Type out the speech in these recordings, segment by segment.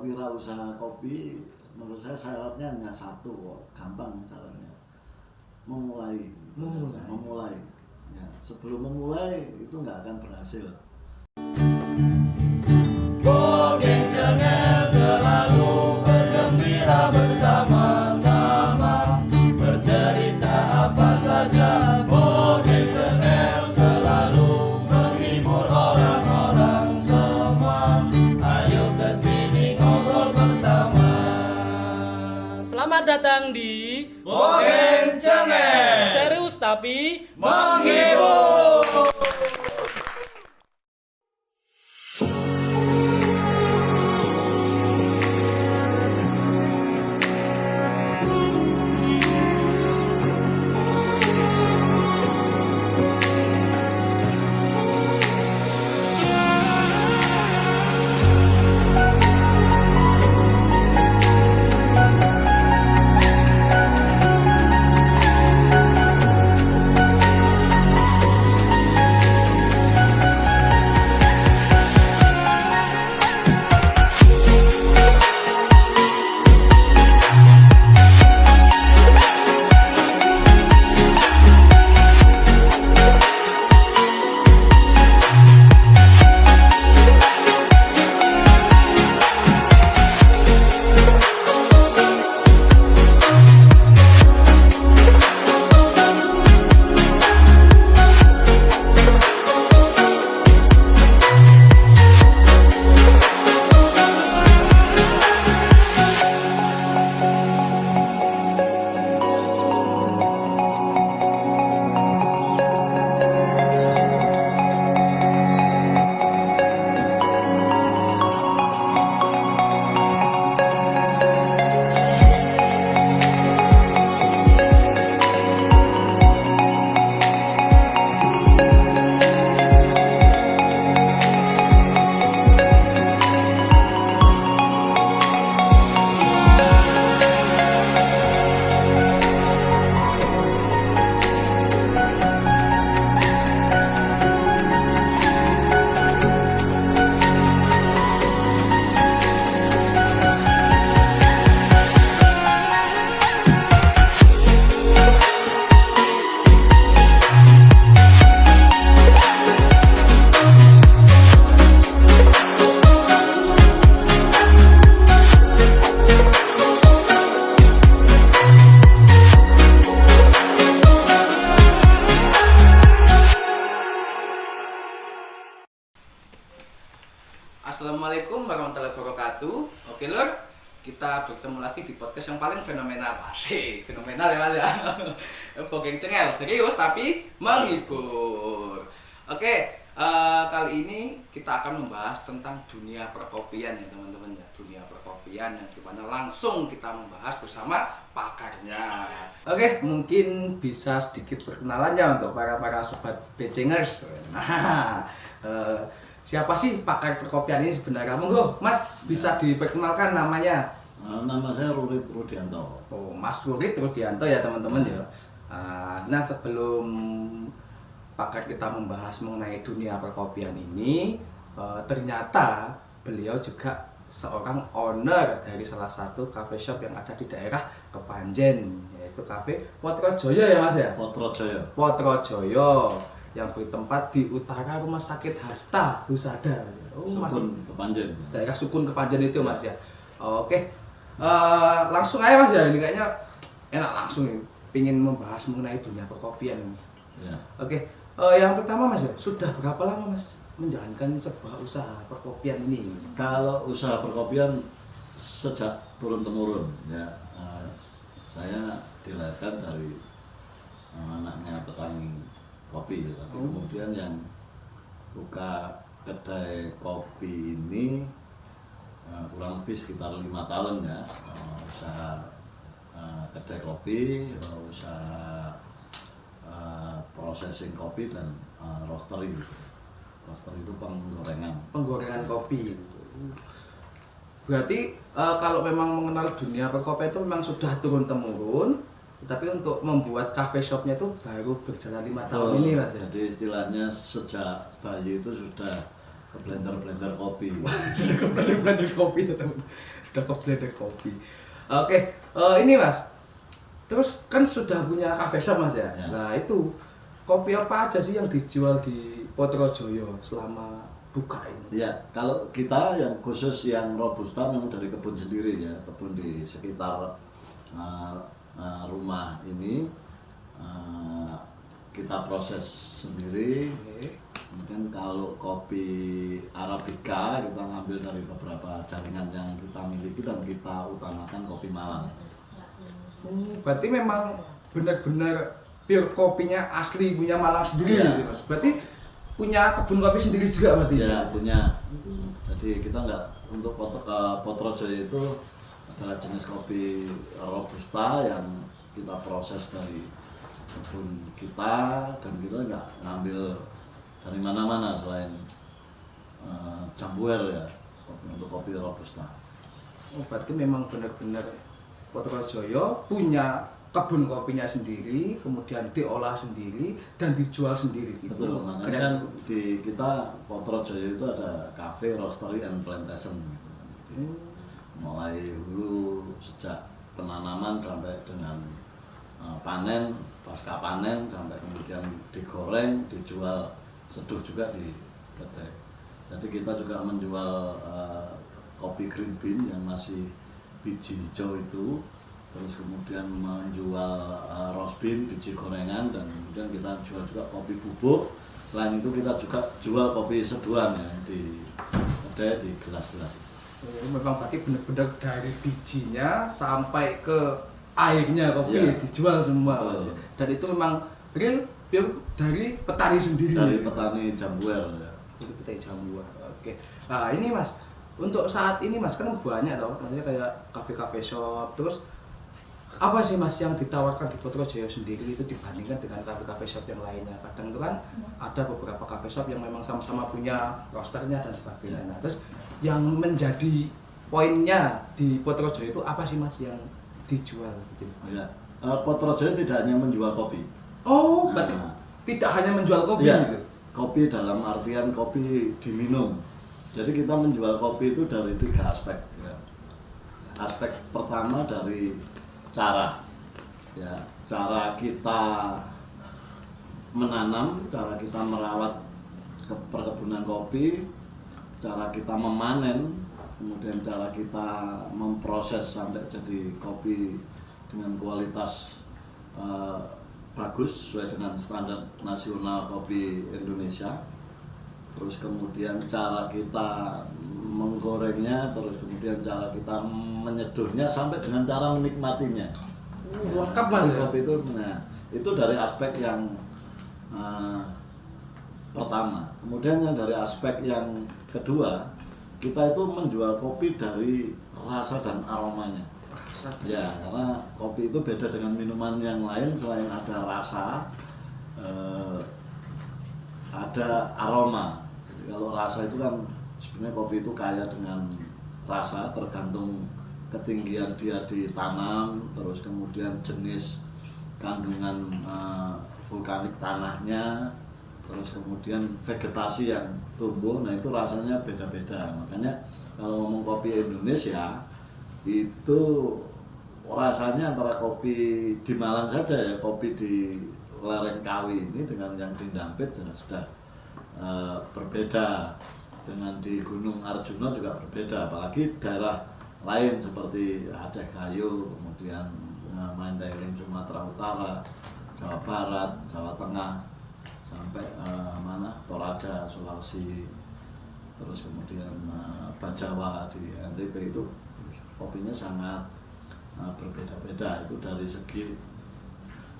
wirausaha kopi menurut saya syaratnya hanya satu kok, gampang caranya, memulai gitu saja. Memulai ya, sebelum memulai itu nggak akan berhasil. Bogeng Cengel selalu bergembira bersama-sama, bercerita apa saja. Bogeng Cengel selalu menghibur orang-orang semua. Ayo kesini ngobrol bersama. Selamat datang di Bogeng Cengel, serius tapi menghibur. Assalamualaikum warahmatullahi wabarakatuh. Oke lur, kita bertemu lagi di podcast yang paling fenomenal. Asik, fenomenal ya mas ya. Bogeng Cengel, serius tapi menghibur. Oke, kali ini kita akan membahas tentang dunia perkopian ya teman-teman ya. Dunia perkopian yang dimana langsung kita membahas bersama pakarnya. Oke, mungkin bisa sedikit perkenalannya untuk para sobat Becengers. Nah, siapa sih pakar perkopian ini sebenarnya? Monggo, Mas bisa diperkenalkan namanya. Nama saya Rurit Rudianto. Oh, Mas Rurit Rudianto ya teman-teman ya. Nah, sebelum pakar kita membahas mengenai dunia perkopian ini, ternyata beliau juga seorang owner dari salah satu cafe shop yang ada di daerah Kepanjen, yaitu Cafe Potrojoyo ya Mas ya? Potrojoyo. Potrojoyo yang bertempat di utara Rumah Sakit Hasta Husada. Oh, Sukun Kepanjen. Daerah Sukun Kepanjen itu Mas ya. Oke, langsung aja Mas ya. Ini kayaknya enak langsung nih. Pingin membahas mengenai dunia perkopian. Ya. Oke, yang pertama Mas ya, sudah berapa lama Mas menjalankan sebuah usaha perkopian ini? Kalau usaha perkopian sejak turun temurun ya. Saya dilahirkan dari anaknya petani kopi ya, tapi kemudian yang buka kedai kopi ini kurang lebih sekitar 5 tahun ya, usaha kedai kopi, usaha processing kopi dan roastery gitu. Roastery itu penggorengan Kopi. Berarti kalau memang mengenal dunia perkopian itu memang sudah turun temurun, tapi untuk membuat cafe shopnya itu baru berjalan 5 tahun ini Mas. Jadi istilahnya sejak bayi itu sudah ke blender kopi. Sudah ke blender kopi tetap. Sudah ke blender kopi. Oke, ini Mas. Terus kan sudah punya cafe shop Mas ya? Ya. Nah itu kopi apa aja sih yang dijual di Potrojoyo selama buka ini? Ya, kalau kita yang khusus yang robusta memang dari kebun sendiri ya, kebun di sekitar rumah ini kita proses sendiri. Kemudian kalau kopi Arabica kita ngambil dari beberapa jaringan yang kita miliki dan kita utamakan kopi Malang. Berarti memang benar-benar pure kopinya asli punya Malang sendiri Iya. gitu Mas. Berarti punya kebun kopi sendiri juga berarti? Ya, punya. Jadi kita nggak untuk Potrojoyo itu adalah jenis kopi robusta yang kita proses dari kebun kita dan kita nggak ngambil dari mana-mana selain Jambuer ya untuk kopi robusta. Oh, berarti memang benar-benar Potrojoyo punya kebun kopinya sendiri, kemudian diolah sendiri dan dijual sendiri gitu. Betul, makanya kan di kita Potrojoyo itu ada cafe, roastery, and plantation. Mulai dulu sejak penanaman sampai dengan panen, pasca panen sampai kemudian digoreng, dijual seduh juga di kedai. Jadi kita juga menjual kopi green bean yang masih biji hijau itu, terus kemudian menjual roast bean, biji gorengan, dan kemudian kita jual juga kopi bubuk. Selain itu kita juga jual kopi seduhan ya di kedai di gelas-gelas. Memang berarti benar-benar dari bijinya sampai ke airnya kopi Ya, dijual semua. betul. Dan itu memang real pure dari petani sendiri. Dari petani Jambuer ya. Dari petani Jambuer. Oke. Nah ini Mas, untuk saat ini Mas kan banyak toh, maksudnya kayak kafe-kafe shop. Terus apa sih Mas yang ditawarkan di Potrojoyo sendiri itu dibandingkan dengan kafe-kafe shop yang lainnya? Kadang itu kan ada beberapa kafe shop yang memang sama-sama punya roasternya dan sebagainya. Nah, terus yang menjadi poinnya di Potrojoyo itu apa sih Mas yang dijual gitu? Ya. Potrojoyo tidak hanya menjual kopi. Oh, berarti Nah. tidak hanya menjual kopi Iya, gitu. kopi dalam artian kopi diminum. Jadi kita menjual kopi itu dari 3 aspek. Ya. Aspek pertama dari cara, ya, cara kita menanam, cara kita merawat perkebunan kopi, cara kita memanen, kemudian cara kita memproses sampai jadi kopi dengan kualitas bagus sesuai dengan standar nasional kopi Indonesia. Terus kemudian cara kita menggorengnya, terus kemudian cara kita menyeduhnya sampai dengan cara menikmatinya. Lengkap Mas ya? Kopi itu, nah, itu dari aspek yang pertama. Kemudian yang dari aspek yang kedua, kita itu menjual kopi dari rasa dan aromanya. Ya, karena kopi itu beda dengan minuman yang lain, selain ada rasa, ada aroma. Jadi kalau rasa itu kan sebenarnya kopi itu kaya dengan rasa, tergantung ketinggian dia ditanam, terus kemudian jenis kandungan vulkanik tanahnya, terus kemudian vegetasi yang tumbuh. Nah itu rasanya beda-beda. Makanya kalau ngomong kopi Indonesia itu rasanya antara kopi di Malang saja ya, kopi di lereng Kawi ini dengan yang di Ndampit sudah berbeda, dengan di Gunung Arjuna juga berbeda, apalagi daerah lain seperti Aceh Gayo, kemudian Mandailing Sumatera Utara, Jawa Barat, Jawa Tengah, sampai Toraja Sulawesi, terus kemudian Bajawa di NTB, itu kopinya sangat berbeda-beda itu dari segi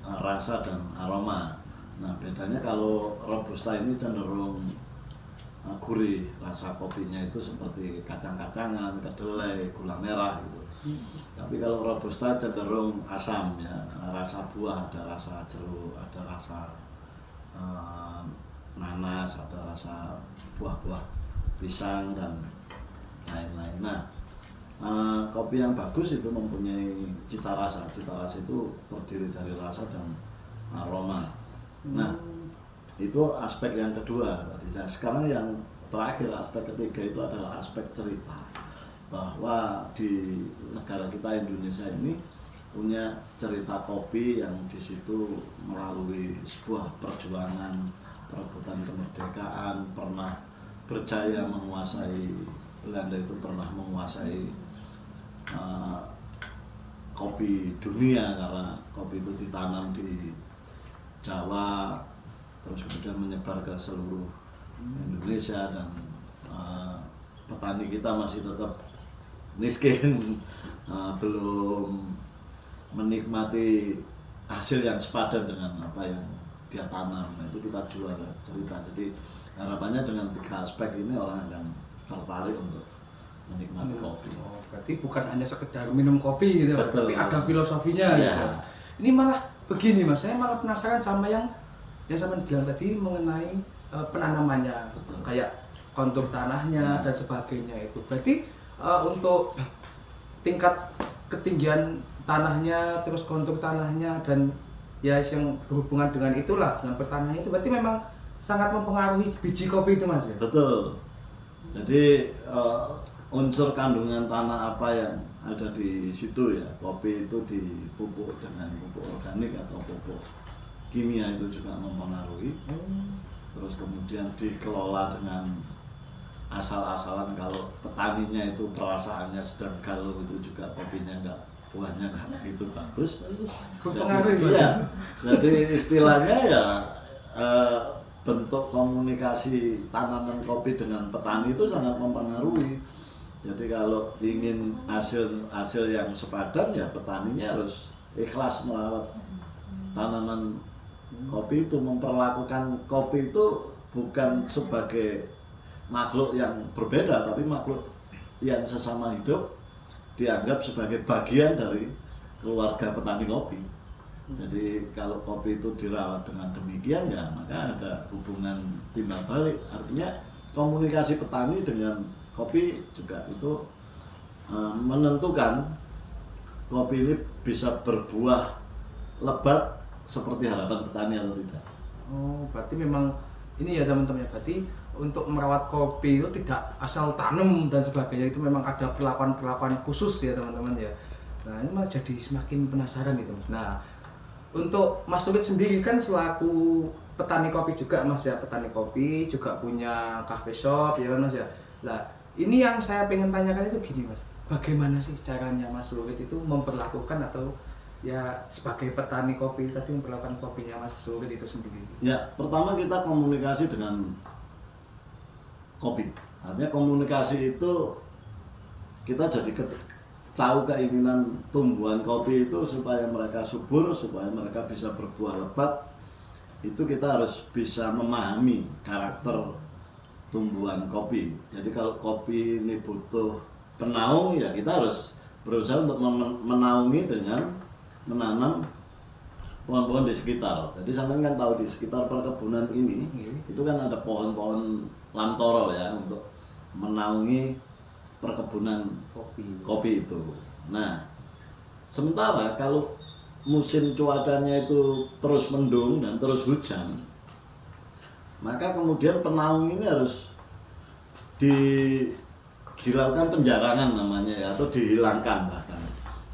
rasa dan aroma. Nah bedanya kalau robusta ini cenderung gurih, rasa kopinya itu seperti kacang-kacangan, kedelai, gula merah gitu. Tapi kalau robusta cenderung asam ya, rasa buah, ada rasa jeruk, ada rasa nanas, ada rasa buah-buah pisang dan lain-lain. Nah kopi yang bagus itu mempunyai cita rasa. Cita rasa itu terdiri dari rasa dan aroma. Nah, itu aspek yang kedua tadi. Sekarang yang terakhir, aspek ketiga itu adalah aspek cerita. Bahwa di negara kita Indonesia ini punya cerita kopi yang di situ melalui sebuah perjuangan perebutan kemerdekaan pernah berjaya menguasai, Belanda itu pernah menguasai kopi dunia karena kopi itu ditanam di Jawa terus kemudian menyebar ke seluruh Indonesia dan petani kita masih tetap miskin, belum menikmati hasil yang sepadan dengan apa yang dia tanam. Nah, itu kita jual cerita. Jadi harapannya dengan 3 aspek ini orang akan tertarik untuk menikmati kopi. Oh, berarti bukan hanya sekedar minum kopi gitu, Betul. tapi ada filosofinya. Iya. Gitu. Ini malah begini Mas, saya malah penasaran sama yang sama bilang tadi mengenai penanamannya, Betul. kayak kontur tanahnya dan sebagainya itu. Berarti untuk tingkat ketinggian tanahnya, terus kontur tanahnya dan ya yang berhubungan dengan itulah, dengan pertanian itu berarti memang sangat mempengaruhi biji kopi itu Mas ya? Betul. Jadi unsur kandungan tanah apa yang ada di situ ya, kopi itu dipupuk dengan pupuk organik atau pupuk kimia itu juga mempengaruhi. Terus kemudian dikelola dengan asal-asalan, kalau petaninya itu perasaannya sedang galau itu juga kopinya buahnya nggak begitu bagus. Berpengaruh Iya. Jadi istilahnya ya bentuk komunikasi tanaman kopi dengan petani itu sangat mempengaruhi. Jadi kalau ingin hasil yang sepadan ya petaninya harus ikhlas merawat tanaman kopi itu, memperlakukan kopi itu bukan sebagai makhluk yang berbeda tapi makhluk yang sesama hidup, dianggap sebagai bagian dari keluarga petani kopi. Jadi kalau kopi itu dirawat dengan demikian ya maka ada hubungan timbal balik. Artinya komunikasi petani dengan kopi juga itu menentukan kopi ini bisa berbuah lebat seperti harapan petani atau tidak. Oh, berarti memang ini ya teman-teman, berarti untuk merawat kopi itu tidak asal tanam dan sebagainya, itu memang ada perlakuan-perlakuan khusus ya teman-teman ya. Nah ini malah jadi semakin penasaran gitu Mas. Nah untuk Mas Luwit sendiri kan selaku petani kopi juga Mas ya, petani kopi juga punya cafe shop ya kan Mas ya. Nah ini yang saya pengen tanyakan itu gini Mas, bagaimana sih caranya Mas Luwit itu memperlakukan atau ya sebagai petani kopi tadi memperlakukan kopinya Mas Luwit itu sendiri? Ya pertama kita komunikasi dengan kopi. Artinya komunikasi itu kita jadi tahu keinginan tumbuhan kopi itu supaya mereka subur, supaya mereka bisa berbuah lebat. Itu kita harus bisa memahami karakter tumbuhan kopi. Jadi kalau kopi ini butuh penaung ya kita harus berusaha untuk menaungi dengan menanam pohon-pohon di sekitar. Jadi sampean kan tahu di sekitar perkebunan ini itu kan ada pohon-pohon lamtoro ya untuk menaungi perkebunan kopi itu. Nah, sementara kalau musim cuacanya itu terus mendung dan terus hujan, maka kemudian penaung ini harus dilakukan penjarangan namanya ya, atau dihilangkan bahkan.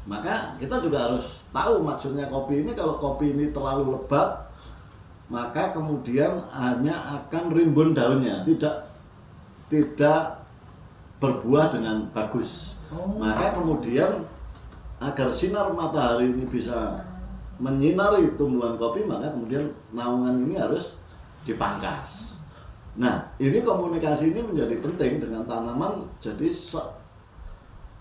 Maka kita juga harus tahu maksudnya kopi ini. Kalau kopi ini terlalu lebat, maka kemudian hanya akan rimbun daunnya, tidak berbuah dengan bagus. Maka kemudian agar sinar matahari ini bisa menyinari tumbuhan kopi, maka kemudian naungan ini harus dipangkas. Nah, ini komunikasi ini menjadi penting dengan tanaman. Jadi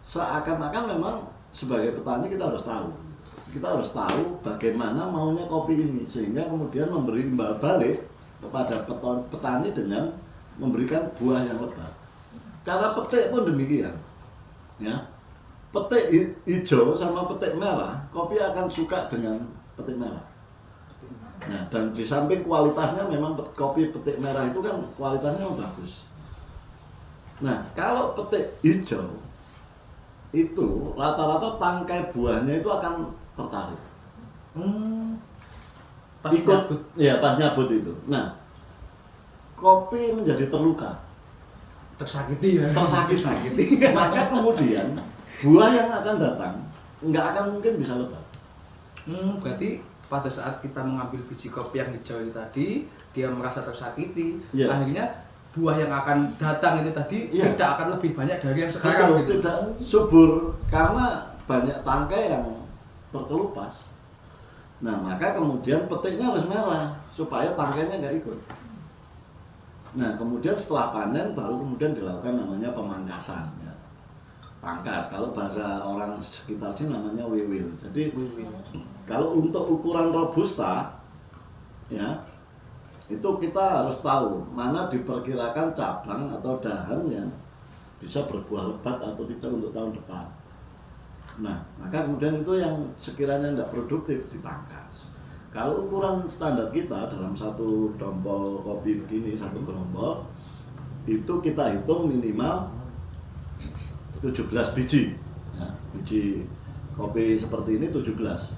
seakan-akan memang sebagai petani kita harus tahu bagaimana maunya kopi ini, sehingga kemudian memberi imbal balik kepada petani dengan memberikan buah yang lebat. Cara petik pun demikian, ya. Petik hijau sama petik merah, kopi akan suka dengan petik merah. Nah, dan di samping kualitasnya memang kopi petik merah itu kan kualitasnya bagus. Nah, kalau petik hijau itu rata-rata tangkai buahnya itu akan tertarik. Pas Ikut, nyabut. ya pas nyabut itu. Nah, kopi menjadi terluka tersakiti ya. tersakiti. Maka kemudian buah yang akan datang nggak akan mungkin bisa lebat. Berarti pada saat kita mengambil biji kopi yang hijau itu tadi, dia merasa tersakiti, Iya. akhirnya buah yang akan datang itu tadi Iya. tidak akan lebih banyak dari yang sekarang Betul, gitu. tidak subur karena banyak tangkai yang terkelupas. Nah, maka kemudian petiknya harus merah supaya tangkainya nggak ikut. Nah, kemudian setelah panen baru kemudian dilakukan namanya pemangkasan. Ya. Pangkas, kalau bahasa orang sekitar sini namanya wiwil. Jadi kalau untuk ukuran robusta, ya itu kita harus tahu mana diperkirakan cabang atau dahan yang bisa berbuah lebat atau tidak untuk tahun depan. Nah, maka kemudian itu yang sekiranya tidak produktif dipangkas. Kalau ukuran standar kita dalam satu dompol kopi begini, satu gerombol, itu kita hitung minimal 17 biji. Ya, biji kopi seperti ini 17.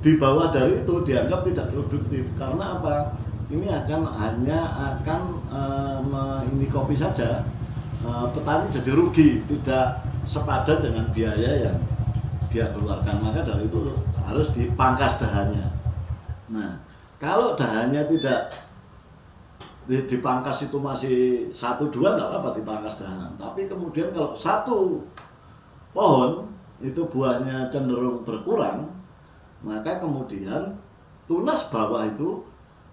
Di bawah dari itu dianggap tidak produktif. Karena apa? Ini hanya akan ini kopi saja. Petani jadi rugi, tidak sepadan dengan biaya yang dia keluarkan. Maka dari itu harus dipangkas dahannya. Nah, kalau dahannya tidak dipangkas itu masih 1-2 tidak apa-apa dipangkas dahan. Tapi kemudian kalau satu pohon itu buahnya cenderung berkurang, maka kemudian tunas bawah itu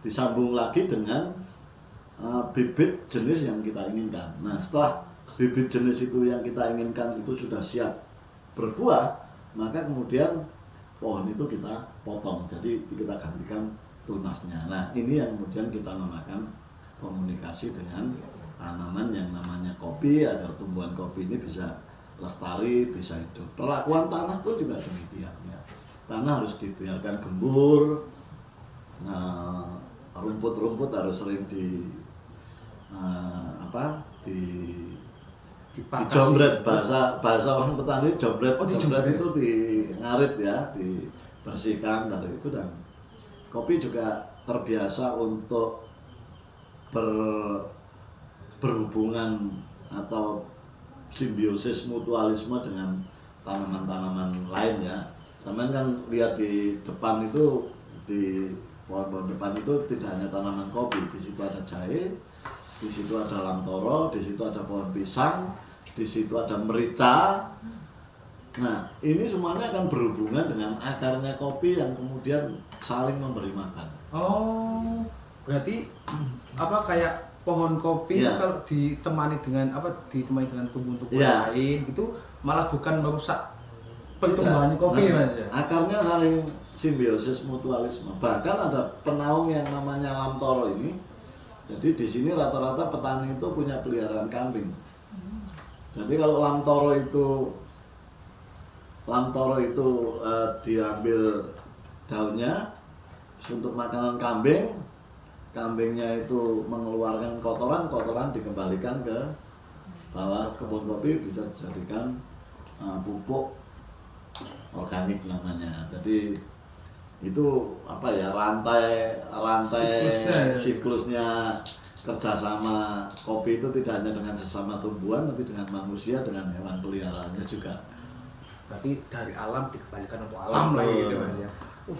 disambung lagi dengan bibit jenis yang kita inginkan. Nah, setelah bibit jenis itu yang kita inginkan itu sudah siap berbuah, maka kemudian pohon itu kita potong, jadi kita gantikan tunasnya. Nah, ini yang kemudian kita namakan komunikasi dengan tanaman yang namanya kopi, agar tumbuhan kopi ini bisa lestari, bisa hidup. Perlakuan tanah pun juga demikian. Ya. Tanah harus dibiarkan gembur, rumput-rumput harus sering dijombret, bahasa orang petani jombret. Jombret itu di ngarit ya, dibersihkan dari itu. Dan kopi juga terbiasa untuk berhubungan atau simbiosis mutualisme dengan tanaman-tanaman lain ya. Sampean kan lihat di depan itu, di pohon-pohon depan itu tidak hanya tanaman kopi, di situ ada jahe, di situ ada lamtoro, di situ ada pohon pisang, di situ ada merica. Nah, ini semuanya akan berhubungan dengan akarnya kopi yang kemudian saling memberi makan. Oh, berarti apa kayak pohon kopi Ya. kalau ditemani dengan tumbuh-tumbuhan Ya. lain gitu malah bukan merusak pertumbuhannya kopi Nah, Mas ya. akarnya saling simbiosis mutualisme. Bahkan ada penaung yang namanya lamtoro ini. Jadi di sini rata-rata petani itu punya peliharaan kambing. Jadi kalau lamtoro itu diambil daunnya untuk makanan kambing, kambingnya itu mengeluarkan kotoran dikembalikan ke bawah kebun kopi, bisa dijadikan pupuk organik namanya. Jadi itu rantai siklusnya kerjasama kopi itu tidak hanya dengan sesama tumbuhan, tapi dengan manusia, dengan hewan peliharaannya juga. Berarti dari alam dikembalikan untuk alam lah gitu Mas ya.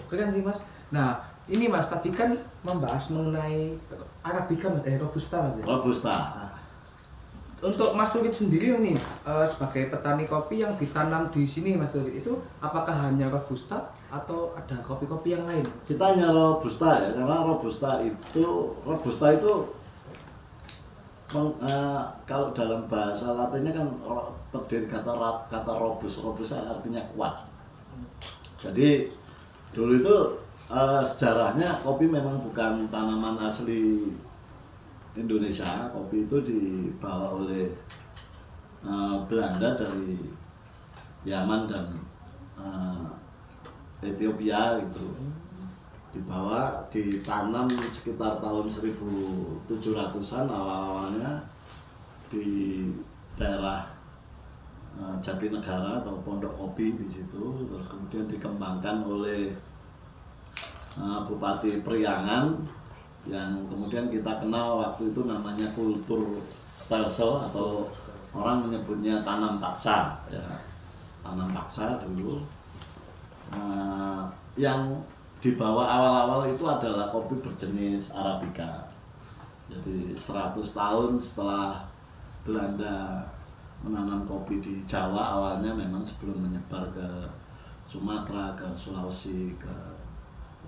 Keren sih Mas. Nah, ini Mas tadi kan membahas mengenai Arabica Robusta Mas ya. Robusta. Untuk Mas Surit sendiri nih sebagai petani kopi yang ditanam di sini Mas Surit, itu apakah hanya Robusta atau ada kopi-kopi yang lain? Kita hanya Robusta ya, karena Robusta itu kalau dalam bahasa Latinnya kan terdiri kata robus artinya kuat. Jadi dulu itu sejarahnya kopi memang bukan tanaman asli Indonesia. Kopi itu dibawa oleh Belanda dari Yaman dan Ethiopia gitu. Dibawa, ditanam sekitar tahun 1700-an awal-awalnya di daerah Jatinegara atau Pondok Kopi di situ. Terus kemudian dikembangkan oleh Bupati Priangan yang kemudian kita kenal waktu itu namanya kultur stelsel atau orang menyebutnya tanam paksa ya, tanam paksa dulu. Yang dibawa awal-awal itu adalah kopi berjenis Arabica. Jadi 100 tahun setelah Belanda menanam kopi di Jawa, awalnya memang sebelum menyebar ke Sumatera, ke Sulawesi, ke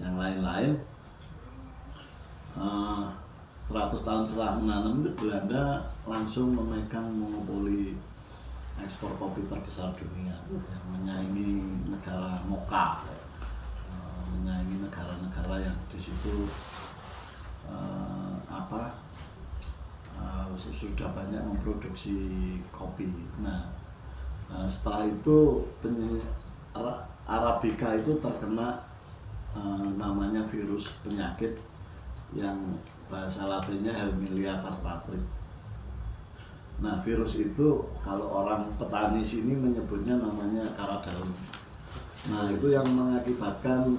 yang lain-lain, 100 tahun setelah menanam itu Belanda langsung memegang monopoli ekspor kopi terbesar dunia, yang menyaingi negara Mocha, menyaingi negara-negara yang di situ sudah banyak memproduksi kopi. Nah, setelah itu Arabica itu terkena namanya virus penyakit yang bahasa latinnya Helmilia Fastratrip. Nah, virus itu kalau orang petani sini menyebutnya namanya kara daun. Nah, itu yang mengakibatkan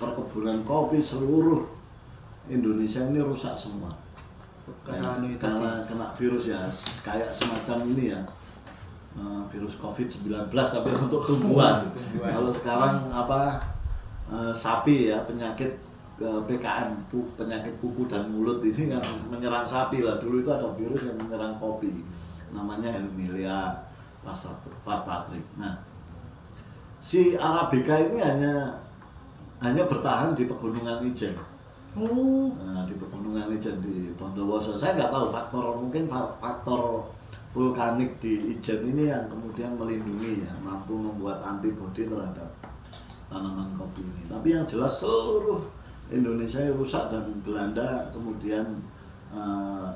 perkebunan kopi seluruh Indonesia ini rusak semua. Karena kena virus ya, kayak semacam ini ya, virus COVID-19 tapi untuk tumbuhan. Kalau sekarang sapi ya, penyakit PKM, penyakit kuku dan mulut ini yang menyerang sapi lah. Dulu itu ada virus yang menyerang kopi, namanya Helmilia Fastratrip. Nah, si Arabica ini hanya bertahan di Pegunungan Ijen. Nah, di Pegunungan Ijen di Bondowoso. Saya nggak tahu mungkin faktor vulkanik di Ijen ini yang kemudian melindungi ya, mampu membuat antibodi terhadap tanaman kopi ini. Tapi yang jelas seluruh Indonesia rusak dan Belanda kemudian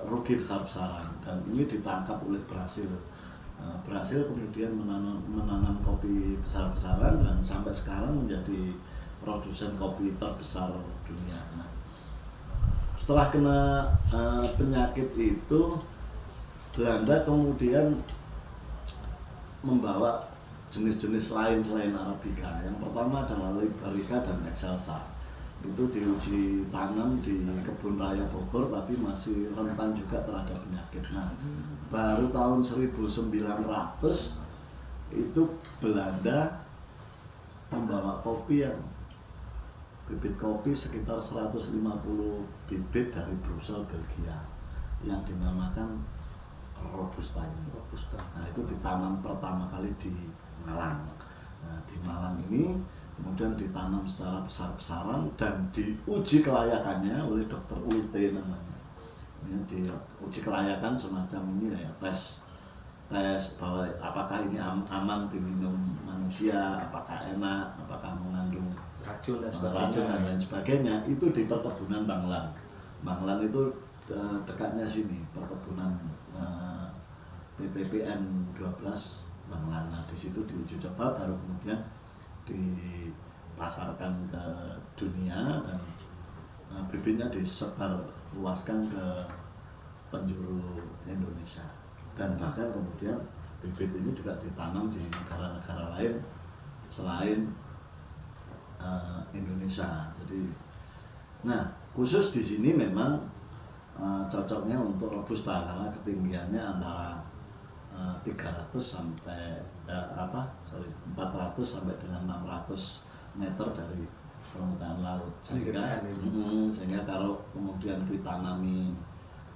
rugi besar-besaran, dan ini ditangkap oleh Brasil. Brasil kemudian menanam kopi besar-besaran dan sampai sekarang menjadi produsen kopi terbesar dunia. Nah, setelah kena penyakit itu, Belanda kemudian membawa jenis-jenis lain selain Arabica. Yang pertama adalah Liberica dan Excelsa. Itu diuji tanam di kebun raya Bogor, tapi masih rentan juga terhadap penyakit. Nah, baru tahun 1900 itu Belanda membawa kopi bibit kopi sekitar 150 bibit dari Brussel, Belgia, yang dinamakan Robusta ini. Nah, itu ditanam pertama kali di Malang. Nah, di Malang ini kemudian ditanam secara besar-besaran dan diuji kelayakannya oleh Dr. Ulte namanya. Ini diuji kelayakan semacam ini ya, tes bahwa apakah ini aman diminum manusia, apakah enak, apakah mengandung racun dan lain sebagainya. Itu di perkebunan Banglan. Banglan itu dekatnya sini, perkebunan PPPN 12 Banglan. Nah, di situ diuji coba, baru kemudian dipasarkan ke dunia dan bibitnya disebar luaskan ke penjuru Indonesia, dan bahkan kemudian bibit ini juga ditanam di negara-negara lain selain Indonesia. Jadi, nah khusus di sini memang cocoknya untuk Robusta karena ketinggiannya antara 300 sampai 400 sampai dengan 600 meter dari permukaan laut, sehingga kalau kemudian ditanami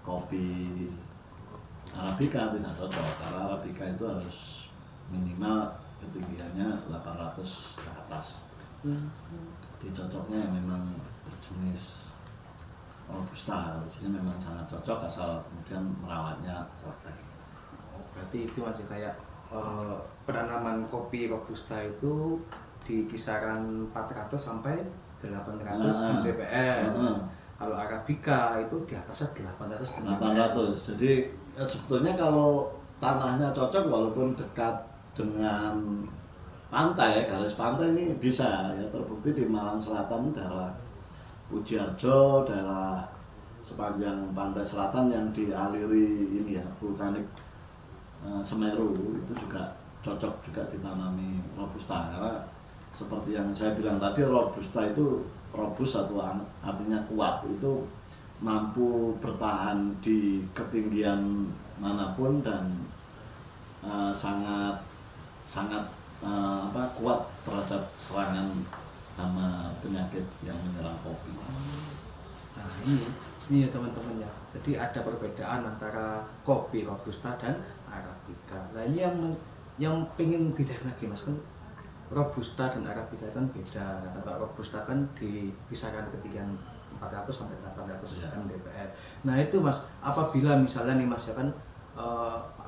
kopi Arabica tidak cocok, karena Arabica itu harus minimal ketinggiannya 800 ke atas. Dicocoknya yang memang berjenis Robusta, jadi memang sangat cocok asal kemudian merawatnya teratur. Berarti itu masih kayak penanaman kopi Robusta itu di kisaran 400 sampai 800 mdpl. Kalau Arabica itu di atasnya 800. Jadi sebetulnya kalau tanahnya cocok, walaupun dekat dengan pantai, garis pantai ini bisa ya, terbukti di Malang Selatan, daerah Pujiarjo, daerah sepanjang pantai selatan yang dialiri ini ya, vulkanik Semeru, itu juga cocok juga ditanami Robusta, karena seperti yang saya bilang tadi, Robusta itu robust atau artinya kuat, itu mampu bertahan di ketinggian manapun dan sangat kuat terhadap serangan hama penyakit yang menyerang kopi. Nah ini ya teman-teman ya. Jadi ada perbedaan antara kopi robusta dan arabica. Nah ini yang pengen dicek lagi mas, kan robusta dan arabica kan beda. Kalau robusta kan di kisaran ketinggian 400 sampai 800 mdpl. Nah itu mas, apabila misalnya nih mas ya kan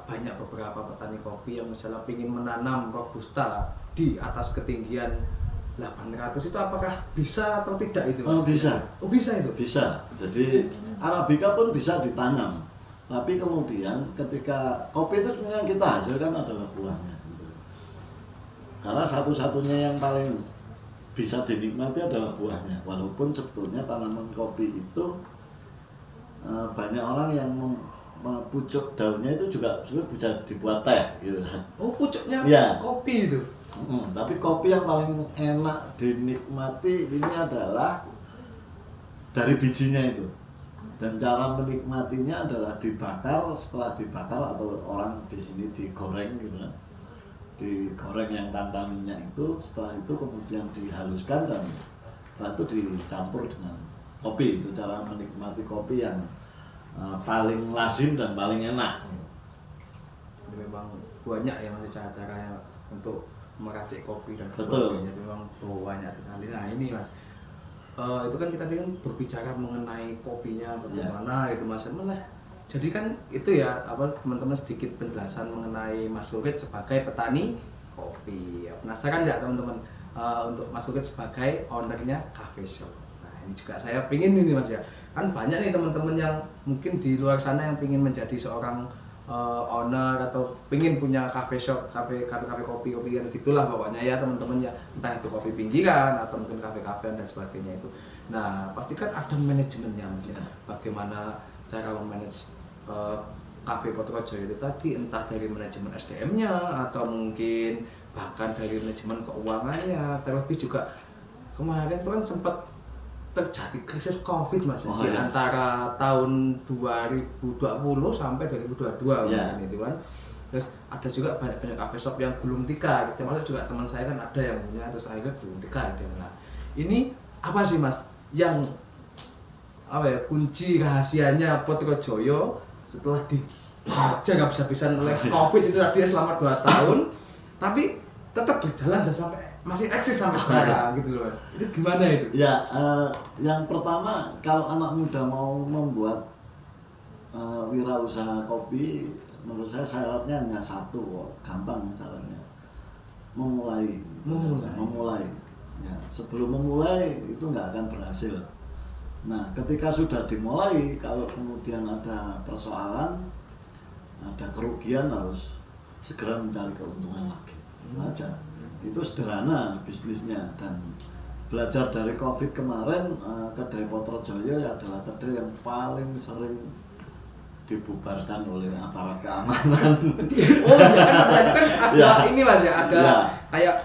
banyak beberapa petani kopi yang misalnya ingin menanam robusta di atas ketinggian 800 itu apakah bisa atau tidak itu? Oh bisa. Oh bisa itu? Bisa. Jadi arabica pun bisa ditanam. Tapi kemudian ketika kopi itu yang kita hasilkan adalah buahnya. Karena satu-satunya yang paling bisa dinikmati adalah buahnya. Walaupun sebetulnya tanaman kopi itu banyak orang yang pucuk daunnya itu juga bisa dibuat teh gitu kan. Oh pucuknya ya. Kopi itu? Tapi kopi yang paling enak dinikmati ini adalah dari bijinya itu. Dan cara menikmatinya adalah dibakar. Setelah dibakar atau orang di sini digoreng gitu kan. Digoreng yang tanpa minyak itu, setelah itu kemudian dihaluskan dan setelah itu dicampur dengan kopi. Itu cara menikmati kopi yang paling lazim dan paling enak. Memang banyak ya masih cara-cara untuk meracik kopi dan betul. Jadi memang banyak sekali. Nah ini mas, itu kan kita kan berbicara mengenai kopinya bagaimana itu mas. Malah jadi kan itu ya apa teman-teman sedikit penjelasan mengenai Mas Lurit sebagai petani kopi. Penasaran nggak teman-teman untuk Mas Lurit sebagai ownernya cafe shop? Nah ini juga saya pingin ini mas ya. Kan banyak nih teman-teman yang mungkin di luar sana yang pingin menjadi seorang owner atau pingin punya cafe shop, cafe kopi yang gitulah pokoknya ya teman-teman ya, entah itu kopi pinggiran atau mungkin kafe-kafe dan sebagainya itu. Nah pasti kan ada manajemennya mas ya, bagaimana cara memanage Cafe Potrojoyo itu tadi, entah dari manajemen SDM-nya atau mungkin bahkan dari manajemen keuangannya. Terlebih juga kemarin itu kan sempat terjadi krisis COVID mas di antara tahun 2020 sampai 2022 itu kan. Terus ada juga banyak cafe shop yang gulung tikar, termasuk juga teman saya kan ada yang punya, terus akhirnya gulung tikar. Nah ini apa sih mas yang kunci rahasianya Potrojoyo setelah dihajar habis-habisan oleh COVID itu tadi selama 2 tahun, tapi tetap berjalan dan sampai masih eksis sampai sekarang gitu loh mas. Itu gimana itu? Ya, yang pertama kalau anak muda mau membuat wirausaha kopi, menurut saya syaratnya hanya satu, gampang caranya, memulai. Ya, sebelum memulai itu nggak akan berhasil. Nah, ketika sudah dimulai, kalau kemudian ada persoalan, ada kerugian, harus segera mencari keuntungan lagi. Aja. Itu sederhana bisnisnya. Dan belajar dari COVID kemarin, kedai Potrojoyo adalah kedai yang paling sering dibubarkan oleh aparat keamanan. Oh ya kan ada ini mas ya, ada kayak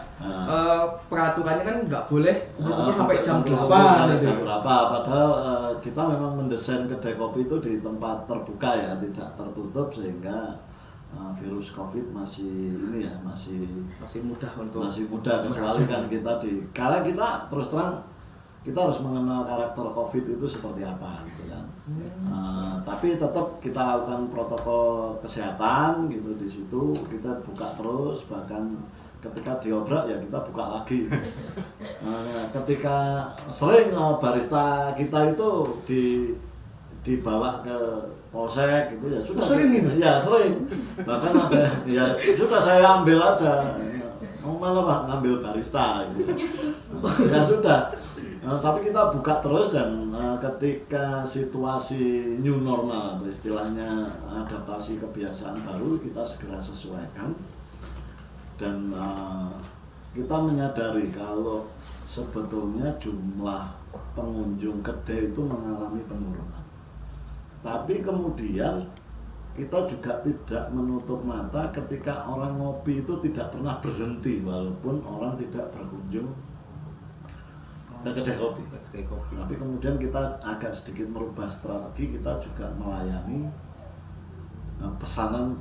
peraturannya kan nggak boleh kumpul sampai jam 8 gitu. Jam berapa? Padahal kita memang mendesain kedai kopi itu di tempat terbuka ya, tidak tertutup sehingga virus COVID masih mudah kecuali kan kita karena kita terus terang kita harus mengenal karakter COVID itu seperti apa gitu kan. Tapi tetap kita lakukan protokol kesehatan gitu di situ, kita buka terus, bahkan ketika diobrak ya kita buka lagi. Ketika sering barista kita itu dibawa ke polsek gitu ya sudah. Sering gitu? Ya sering. Bahkan ada ya sudah saya ambil aja. Mau malah Pak ngambil barista gitu. Ya sudah. Tapi kita buka terus dan ketika situasi new normal atau istilahnya adaptasi kebiasaan baru, kita segera sesuaikan. Dan kita menyadari kalau sebetulnya jumlah pengunjung kedai itu mengalami penurunan. Tapi kemudian kita juga tidak menutup mata ketika orang ngopi itu tidak pernah berhenti walaupun orang tidak berkunjung ke kedai kopi. Tapi kemudian kita agak sedikit merubah strategi, kita juga melayani pesanan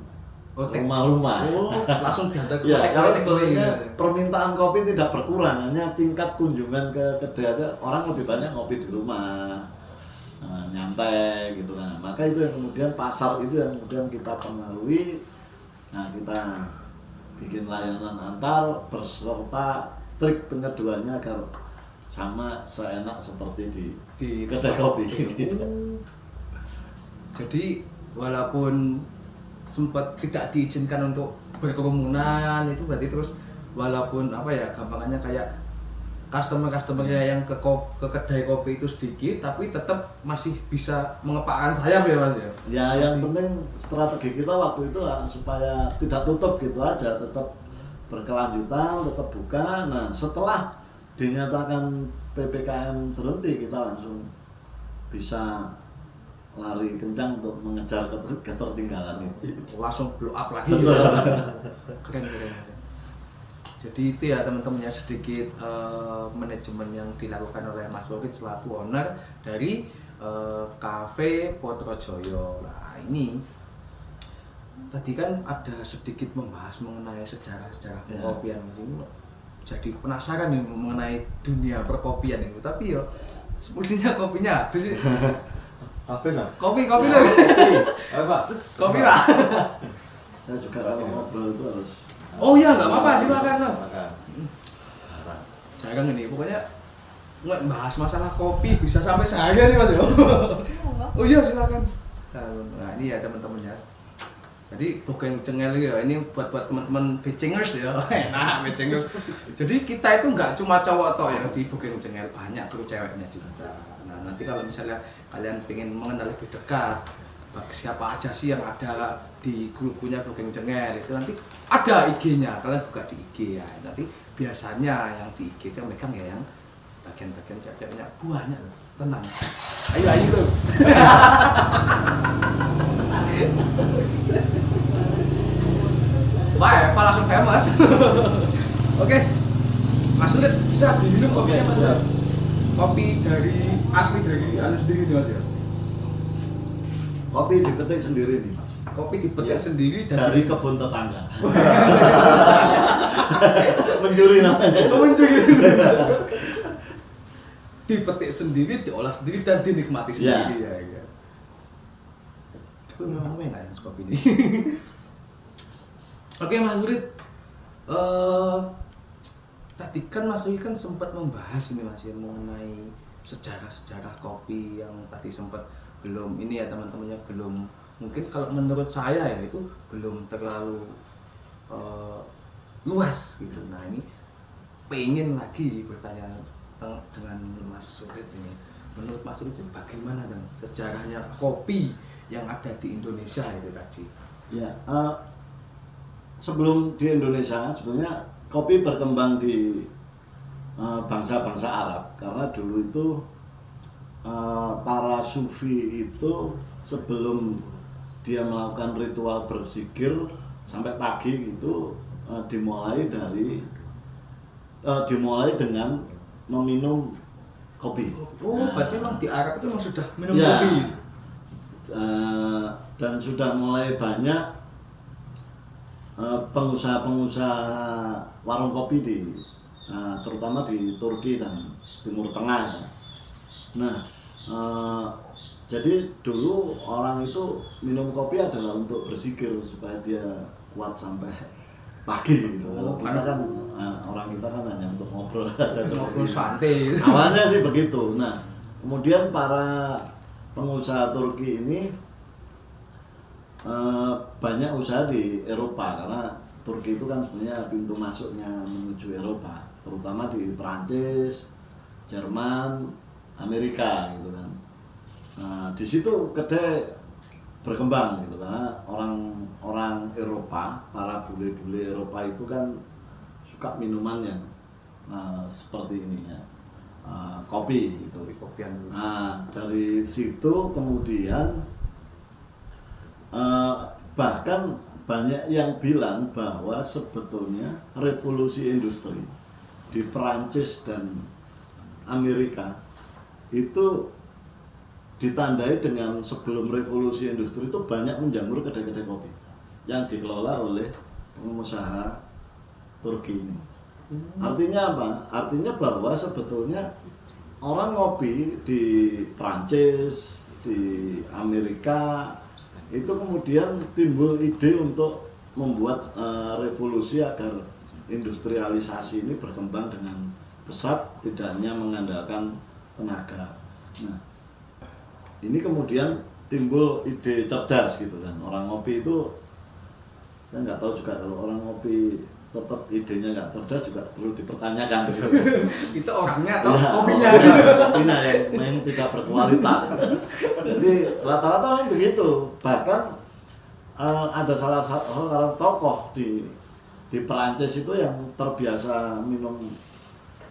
Oke. rumah-rumah. Oh, langsung diantar ke Ya, karena take away. sebenarnya permintaan kopi tidak berkurang, hanya tingkat kunjungan ke kedai aja orang lebih banyak ngopi di rumah, nyantai gitu kan. Maka itu yang kemudian pasar itu yang kemudian kita pengaruhi. Nah, kita bikin layanan antar beserta trik penyeduhannya agar sama seenak seperti di kedai kopi. Jadi walaupun sempat tidak diizinkan untuk berkerumunan itu berarti terus walaupun apa ya gampangannya kayak customer-customernya yang ke kedai kopi itu sedikit tapi tetap masih bisa mengepakkan sayap ya Mas ya. Ya yang penting strategi kita waktu itu supaya tidak tutup gitu aja, tetap berkelanjutan, tetap buka. Nah setelah dinyatakan PPKM berhenti kita langsung bisa lari kencang untuk mengejar ketertinggalan itu. Langsung blow up lagi. Keren. Jadi itu ya teman-teman ya sedikit manajemen yang dilakukan oleh Mas Wahid selaku owner dari Cafe Potrojoyo. Nah ini tadi kan ada sedikit membahas mengenai sejarah-sejarah perkopian ini. Jadi penasaran nih mengenai dunia perkopian itu. Tapi yo sepertinya kopinya habis. Habis lah. Kopi loh. Ayo Pak. Kopi Pak. Saya juga kalau ngobrol itu harus. Oh iya nggak apa-apa silakan Mas. Silakan. Jarang ini pokoknya nggak bahas masalah kopi bisa sampai seharian nih Mas ya. Oh iya silakan. Nah ini ya teman-teman ya. Jadi Bogeng Cengel ya ini buat teman-teman becengers ya. Nah becengers. Jadi kita itu nggak cuma cowok toh yang di Bogeng Cengel, banyak tuh ceweknya juga. Nah nanti kalau misalnya kalian pengen mengenal lebih dekat bagi siapa aja sih yang ada di grupnya Bogeng Cengel itu nanti ada IG-nya, kalian buka di IG ya. Nanti biasanya yang di IG itu megang ya yang bagian-bagian cewek-ceweknya banyak. Tenang. Ayo loh. Wah, Eva langsung famous. Oke. Mas Ulit bisa diminum kopinya Mas? Siap. Kopi dari asli dari anu sendiri nih Mas ya. Kopi dipetik sendiri nih Mas. Kopi dipetik Ya, sendiri dari kebun tetangga. Mencuri namanya. mencuri. Dipetik sendiri, diolah sendiri dan dinikmati sendiri ya. Tapi memang enak ya Mas kopi ini. Oke Mas Ulit, tadi kan Mas Ulit kan sempat membahas ini Mas ya mengenai sejarah kopi yang tadi sempat belum ini ya teman-temannya belum mungkin kalau menurut saya ya itu belum terlalu luas gitu. Nah ini pengen lagi bertanya dengan Mas Ulit ini. Menurut Mas Ulit bagaimana kan sejarahnya kopi yang ada di Indonesia itu tadi? Ya, sebelum di Indonesia sebenarnya kopi berkembang di bangsa-bangsa Arab karena dulu itu para sufi itu sebelum dia melakukan ritual berzikir sampai pagi gitu dimulai dengan meminum kopi. Oh, berarti memang di Arab itu memang sudah minum ya, kopi. Dan sudah mulai banyak pengusaha-pengusaha warung kopi terutama di Turki dan Timur Tengah. Nah, jadi dulu orang itu minum kopi adalah untuk berzikir supaya dia kuat sampai pagi gitu. Kalau kita kan orang kita kan hanya untuk ngobrol aja. Ngobrol santai. Awalnya sih begitu. Nah, kemudian para pengusaha Turki ini banyak usaha di Eropa karena Turki itu kan sebenarnya pintu masuknya menuju Eropa, terutama di Perancis, Jerman, Amerika gitu kan. Nah, di situ kedai berkembang gitu karena orang Eropa, para bule-bule Eropa itu kan suka minuman yang seperti ini ya, kopi gitu. Kopian. Nah, dari situ kemudian bahkan banyak yang bilang bahwa sebetulnya revolusi industri di Perancis dan Amerika itu ditandai dengan sebelum revolusi industri itu banyak menjamur kedai-kedai kopi yang dikelola oleh pengusaha Turki ini. Artinya apa? Artinya bahwa sebetulnya orang ngopi di Prancis, di Amerika itu kemudian timbul ide untuk membuat revolusi agar industrialisasi ini berkembang dengan pesat, tidak hanya mengandalkan tenaga. Nah, ini kemudian timbul ide cerdas gitu kan. Orang ngopi itu, saya nggak tahu juga kalau orang ngopi tetap idenya nggak cerdas juga perlu dipertanyakan gitu. Itu orangnya atau Ya, kopinya? kopinya yang tidak berkualitas. Jadi rata-rata memang begitu. Bahkan ada salah satu orang tokoh di Perancis itu yang terbiasa minum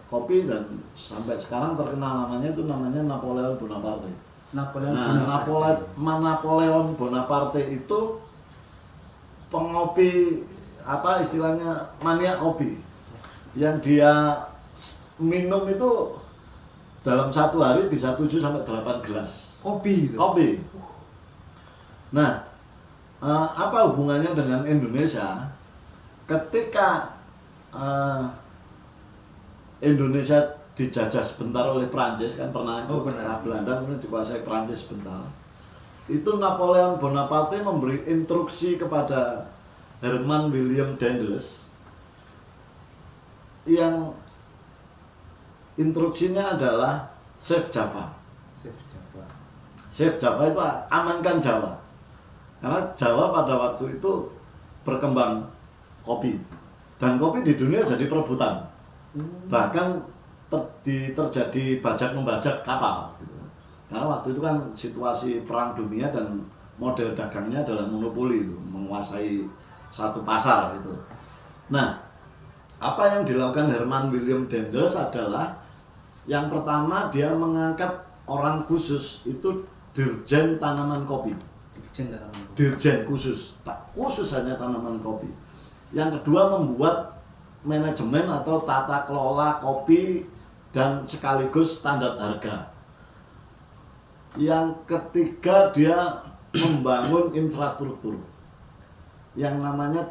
kopi dan sampai sekarang terkenal namanya Napoleon Bonaparte. Napoleon Bonaparte itu pengopi apa istilahnya maniak kopi yang dia minum itu dalam satu hari bisa 7 sampai 8 gelas Kopi itu. kopi. Nah, apa hubungannya dengan Indonesia? Ketika Indonesia dijajah sebentar oleh Prancis kan pernah Belanda kemudian dikuasai Prancis sebentar. Itu Napoleon Bonaparte memberi instruksi kepada Herman William Daendels yang instruksinya adalah Save Java. Save Java itu amankan Jawa. Karena Jawa pada waktu itu berkembang kopi. Dan kopi di dunia jadi perebutan. Bahkan terjadi bajak membajak kapal gitu. Karena waktu itu kan situasi perang dunia dan model dagangnya adalah monopoli itu, menguasai satu pasar itu. Nah, apa yang dilakukan Herman William Daendels adalah yang pertama dia mengangkat orang khusus itu dirjen tanaman kopi. Dirjen khusus, khusus hanya tanaman kopi. Yang kedua membuat manajemen atau tata kelola kopi dan sekaligus standar harga. Yang ketiga dia membangun infrastruktur yang namanya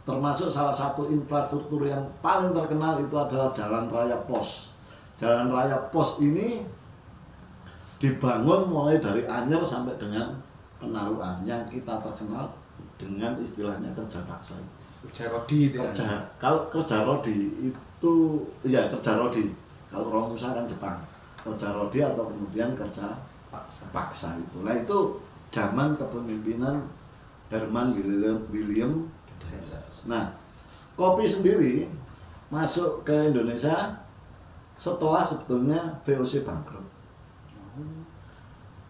termasuk salah satu infrastruktur yang paling terkenal itu adalah Jalan Raya Pos. Jalan Raya Pos ini dibangun mulai dari Anyer sampai dengan Penaruan yang kita terkenal dengan istilahnya kerja paksa. Kerja rodi itu. Kalau kerja rodi itu ya kerja rodi. Kalau Romusa kan Jepang. Kerja rodi atau kemudian kerja paksa itu. Nah itu zaman kepemimpinan Herman William. Nah, kopi sendiri masuk ke Indonesia setelah sebetulnya VOC bangkrut.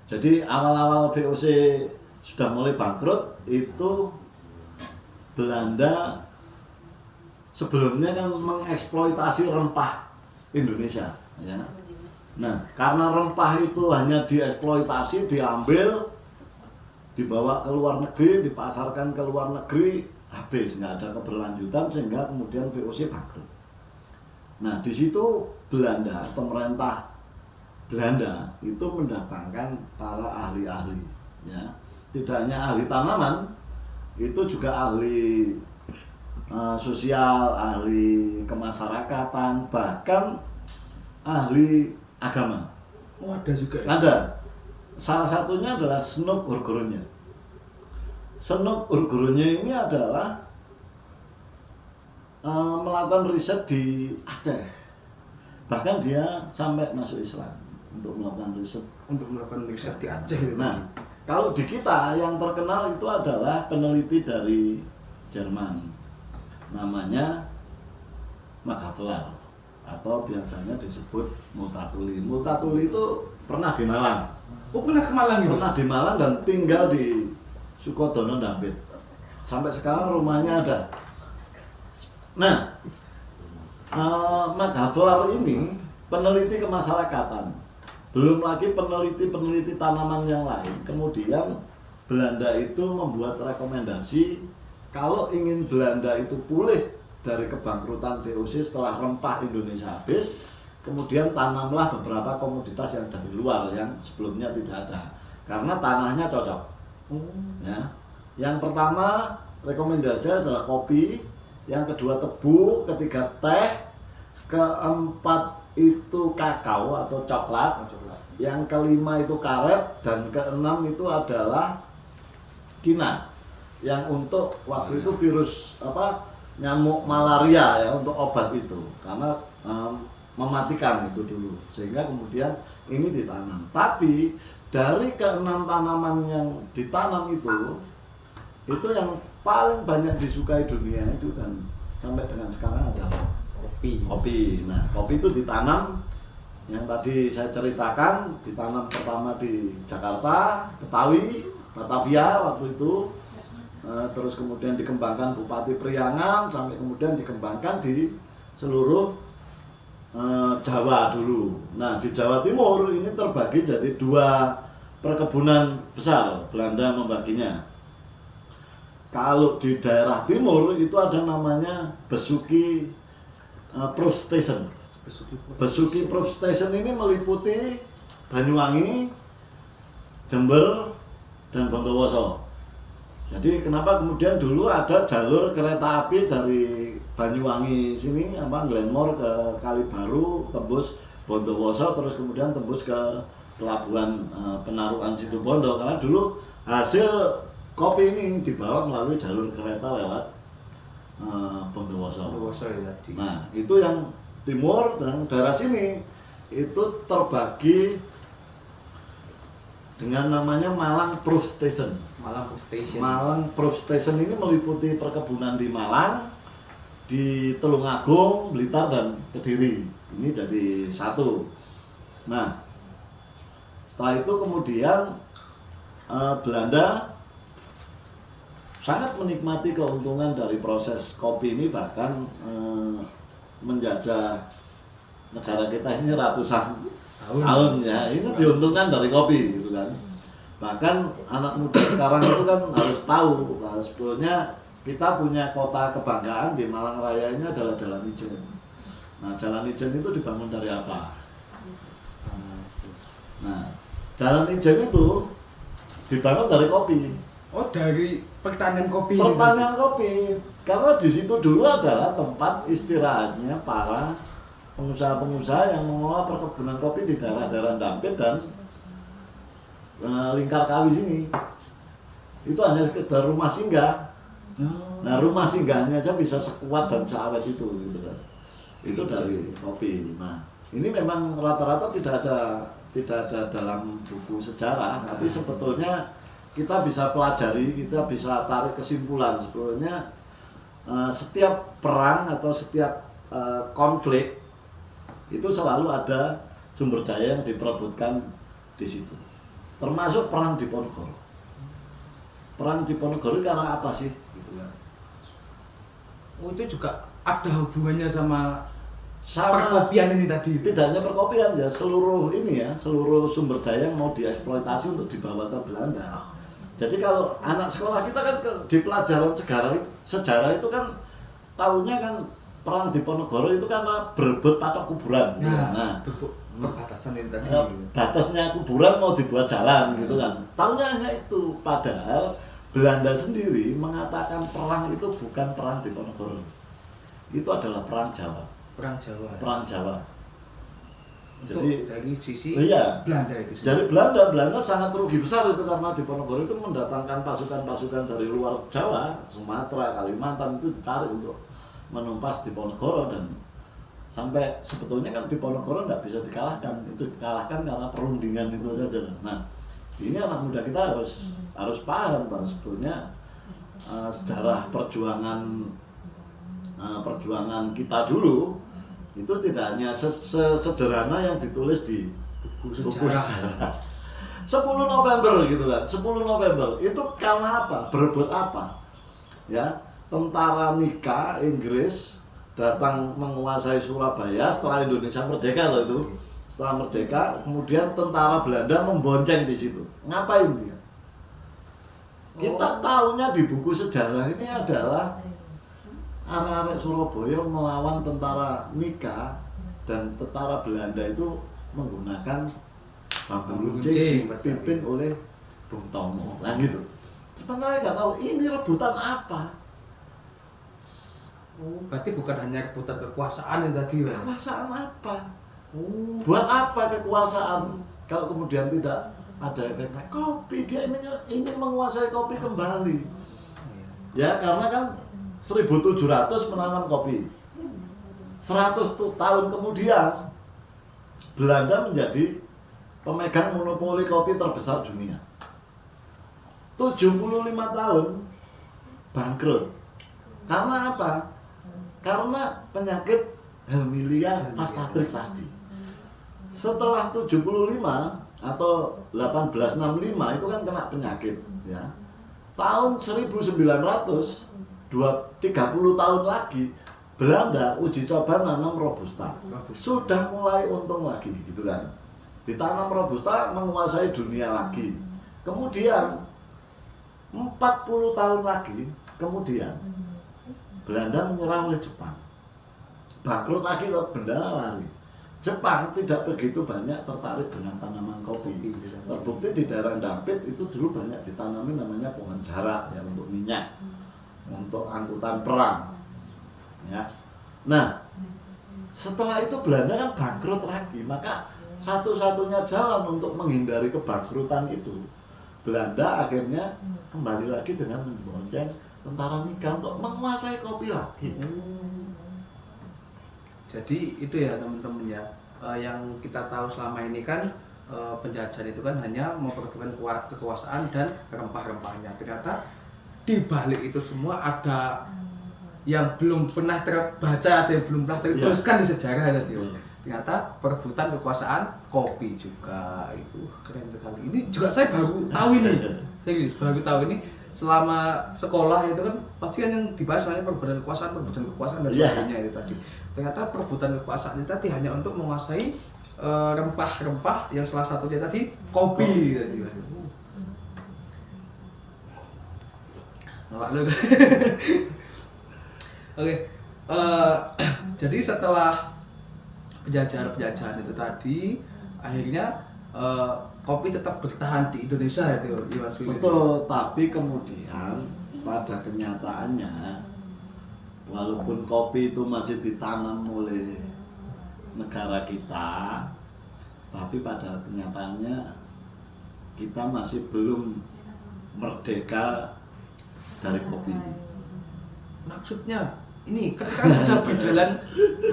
Jadi awal-awal VOC sudah mulai bangkrut itu Belanda sebelumnya kan mengeksploitasi rempah Indonesia, ya. Nah, karena rempah itu hanya dieksploitasi, diambil, dibawa ke luar negeri, dipasarkan ke luar negeri, habis, nggak ada keberlanjutan sehingga kemudian VOC bangkrut. Nah, di situ Belanda, pemerintah Belanda itu mendatangkan para ahli-ahli, ya. Tidak hanya ahli tanaman, itu juga ahli sosial, ahli kemasyarakatan, bahkan ahli agama. Oh, ada juga. Ada. Salah satunya adalah Snoek Oorgoornya. Snoek Oorgoornya ini adalah melakukan riset di Aceh. Bahkan dia sampai masuk Islam untuk melakukan riset. Di Aceh. Nah, kalau di kita yang terkenal itu adalah peneliti dari Jerman. Namanya Maghaflar atau biasanya disebut Multatuli. Multatuli itu pernah di Malang. Oh, pernah ke Malang gitu? Pernah di Malang dan tinggal di Sukodono Dampit. Sampai sekarang rumahnya ada. Nah, Maghaflar ini peneliti kemasyarakatan. Belum lagi peneliti-peneliti tanaman yang lain. Kemudian Belanda itu membuat rekomendasi kalau ingin Belanda itu pulih dari kebangkrutan VOC setelah rempah Indonesia habis, kemudian tanamlah beberapa komoditas yang dari luar yang sebelumnya tidak ada, karena tanahnya cocok. Ya. Yang pertama rekomendasi adalah kopi, yang kedua tebu, ketiga teh, keempat itu kakao atau coklat, yang kelima itu karet, dan keenam itu adalah kina, yang untuk waktu itu virus nyamuk malaria ya, untuk obat itu, karena mematikan itu dulu, sehingga kemudian ini ditanam. Tapi dari keenam tanaman yang ditanam itu yang paling banyak disukai dunia itu, dan sampai dengan sekarang adalah kopi. Nah, kopi itu ditanam yang tadi saya ceritakan, ditanam pertama di Jakarta, Betawi, Batavia waktu itu, terus kemudian dikembangkan Bupati Priangan, sampai kemudian dikembangkan di seluruh Jawa dulu. Nah, di Jawa Timur ini terbagi jadi 2 perkebunan besar, Belanda membaginya. Kalau di daerah timur itu ada namanya Besuki Proof Station. Besuki Proof Station ini meliputi Banyuwangi, Jember, dan Bondowoso. Jadi kenapa kemudian dulu ada jalur kereta api dari Banyuwangi sini, Glenmore ke Kalibaru, tembus Bondowoso, terus kemudian tembus ke pelabuhan Penarukan Situbondo, karena dulu hasil kopi ini dibawa melalui jalur kereta lewat Bondowoso. Ya, Nah, itu yang timur, dan daerah sini itu terbagi dengan namanya Malang Proof Station. Malang Proof Station ini meliputi perkebunan di Malang, di Tulungagung, Blitar, dan Kediri. Ini jadi satu. Nah, setelah itu kemudian Belanda sangat menikmati keuntungan dari proses kopi ini, bahkan menjajah negara kita ini ratusan tahun ya. Ini diuntungkan dari kopi gitu kan. Bahkan anak muda sekarang itu kan harus tahu bahwa sebetulnya kita punya kota kebanggaan di Malang Raya ini adalah Jalan Ijen. Nah, Jalan Ijen itu dibangun dari apa? Nah, Jalan Ijen itu dibangun dari kopi. Oh, dari pertanian kopi. Pertanian kopi. Karena di situ dulu adalah tempat istirahatnya para pengusaha-pengusaha yang mengelola perkebunan kopi di daerah-daerah Dampit dan Lingkar Kawi sini. Itu hanya sekedar rumah singgah. Nah, rumah singgahnya aja bisa sekuat dan seawet itu gitu kan. Itu dari kopi. Nah, ini memang rata-rata tidak ada dalam buku sejarah, tapi sebetulnya kita bisa pelajari, kita bisa tarik kesimpulan sebetulnya setiap perang atau setiap konflik itu selalu ada sumber daya yang diperebutkan di situ. Termasuk perang Diponegoro. Perang Diponegoro karena apa sih? Gitu kan. Oh, itu juga ada hubungannya sama perkopian ini tadi. Tidak hanya perkopian ya, seluruh sumber daya yang mau dieksploitasi untuk dibawa ke Belanda. Jadi kalau anak sekolah kita kan di pelajaran sejarah itu kan tahunya kan perang Diponegoro itu karena berebut patok kuburan. Nah, perbatasan ini tadi. Batasnya kuburan mau dibuat jalan gitu kan. Tahunya hanya itu. Padahal Belanda sendiri mengatakan perang itu bukan perang Diponegoro. Itu adalah perang Jawa. Perang Jawa. Jadi dari sisi iya, Belanda itu. Jadi Belanda sangat rugi besar itu karena Diponegoro itu mendatangkan pasukan-pasukan dari luar Jawa, Sumatera, Kalimantan itu ditarik untuk menumpas Diponegoro, dan sampai sebetulnya kan Diponegoro nggak bisa dikalahkan, itu dikalahkan karena perundingan itu saja. Nah, ini anak muda kita harus paham bahwa sebetulnya sejarah perjuangan kita dulu itu tidak hanya sederhana yang ditulis di buku sejarah. 10 November gitu kan, 10 November itu karena apa? Berebut apa? Ya, tentara Nika Inggris datang menguasai Surabaya setelah Indonesia merdeka loh itu. Setelah merdeka, kemudian tentara Belanda membonceng di situ. Ngapain dia? Kita tahunya di buku sejarah ini adalah arek-arek Surabaya melawan tentara Nika dan tentara Belanda itu menggunakan bambu runcing dipimpin oleh Bung Tomo. Nah gitu. Sebenarnya nggak tahu ini rebutan apa. Oh, berarti bukan hanya rebutan kekuasaan yang tadi, Pak. Kekuasaan apa? Oh, Buat apa kekuasaan kalau kemudian tidak ada efeknya? Kopi, dia ingin menguasai kopi kembali. Ya karena kan 1700 menanam kopi. 100 tahun kemudian Belanda menjadi pemegang monopoli kopi terbesar dunia. 75 tahun bangkrut. Karena apa? Karena penyakit Helmilia Fastratrik tadi. Setelah 75 atau 1865 itu kan kena penyakit ya. Tahun 1900 30 tahun lagi Belanda uji coba nanam Robusta. Sudah mulai untung lagi gitu kan. Ditanam Robusta menguasai dunia lagi. Kemudian 40 tahun lagi kemudian Belanda menyerah oleh Jepang. Bangkrut lagi loh, benda lari. Jepang tidak begitu banyak tertarik dengan tanaman kopi. Terbukti di daerah Dampit itu dulu banyak ditanami namanya pohon jarak ya untuk minyak, untuk angkutan perang. Ya. Nah, setelah itu Belanda kan bangkrut lagi, maka satu-satunya jalan untuk menghindari kebangkrutan itu Belanda akhirnya kembali lagi dengan membonceng tentara Nika untuk menguasai kopi lagi. jadi itu ya teman-teman ya, yang kita tahu selama ini kan penjajahan itu kan hanya memperebutkan kekuasaan dan rempah-rempahnya. Ternyata di balik itu semua ada yang belum pernah terbaca atau yang belum pernah tertuliskan di sejarah tadi. Ternyata perebutan kekuasaan kopi juga, itu keren sekali. Ini juga saya baru tahu ini, serius baru tahu ini. Selama sekolah itu kan pasti kan yang dibahas hanya perebutan kekuasaan dan sebagainya itu tadi. Ternyata perebutan kekuasaan itu tadi hanya untuk menguasai rempah-rempah yang salah satunya tadi kopi tadi. Oke, jadi setelah penjajahan itu tadi, akhirnya kopi tetap bertahan di Indonesia itu, Mas. Betul, tapi kemudian pada kenyataannya walaupun kopi itu masih ditanam oleh negara kita, tapi pada kenyataannya kita masih belum merdeka dari kopi. Maksudnya ini kan sudah berjalan